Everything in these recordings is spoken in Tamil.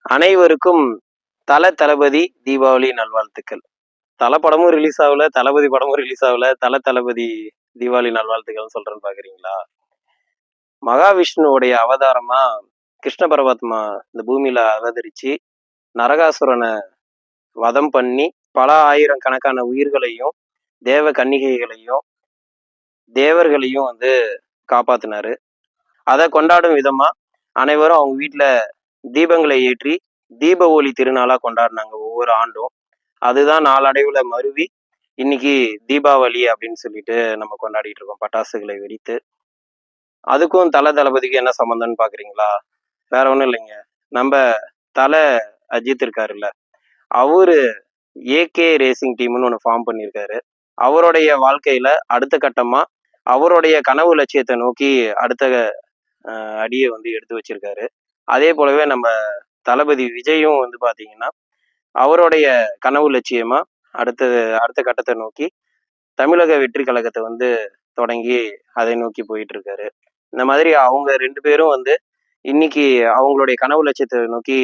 அனைவருக்கும் தளபதி தீபாவளி நல்வாழ்த்துக்கள். தல படமும் ரிலீஸ் ஆகல, தளபதி படமும் ரிலீஸ் ஆகல. தளபதி தீபாவளி நல்வாழ்த்துக்கள் சொல்றேன்னு பாக்குறீங்களா? மகாவிஷ்ணுவோடைய அவதாரமா கிருஷ்ண பரமாத்மா இந்த பூமியில அவதரிச்சு நரகாசுரனை வதம் பண்ணி பல ஆயிரம் கணக்கான உயிர்களையும் தேவ கன்னிகைகளையும் தேவர்களையும் காப்பாத்தினாரு. அதை கொண்டாடும் விதமா அனைவரும் அவங்க வீட்டுல தீபங்களை ஏற்றி தீப ஒளி திருநாளா கொண்டாடினாங்க ஒவ்வொரு ஆண்டும். அதுதான் நாளடைவுல மருவி இன்னைக்கு தீபாவளி அப்படின்னு சொல்லிட்டு நம்ம கொண்டாடிட்டு இருக்கோம், பட்டாசுகளை வெடித்து. அதுக்கும் தளபதிக்கு என்ன சம்பந்தம்னு பாக்குறீங்களா? வேற ஒண்ணும் இல்லைங்க. நம்ம தலை அஜித் இருக்காருல்ல, அவரு ஏகே ரேசிங் டீம்னு ஒன்று ஃபார்ம் பண்ணியிருக்காரு. அவருடைய வாழ்க்கையில அடுத்த கட்டமா அவருடைய கனவு லட்சியத்தை நோக்கி அடுத்த அடியை எடுத்து வச்சிருக்காரு. அதே போலவே நம்ம தளபதி விஜயும் பாத்தீங்கன்னா அவருடைய கனவு லட்சியமா அடுத்த கட்டத்தை நோக்கி தமிழக வெற்றி கழகத்தை தொடங்கி அதை நோக்கி போயிட்டு இருக்காரு. இந்த மாதிரி அவங்க 2 பேரும் இன்னைக்கு அவங்களுடைய கனவு லட்சியத்தை நோக்கி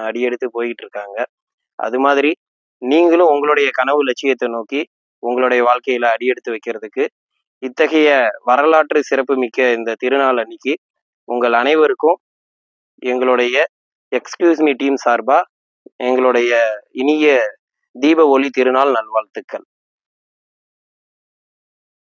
அடியெடுத்து போயிட்டு இருக்காங்க. அது மாதிரி நீங்களும் உங்களுடைய கனவு லட்சியத்தை நோக்கி உங்களுடைய வாழ்க்கையில அடியெடுத்து வைக்கிறதுக்கு இத்தகைய வரலாற்று சிறப்பு மிக்க இந்த திருநாள் அன்னைக்கு உங்கள் அனைவருக்கும் எங்களுடைய எக்ஸ்கியூஸ் மீ டீம் சார்பா எங்களுடைய இனிய தீப ஒளி திருநாள் நல்வாழ்த்துக்கள்.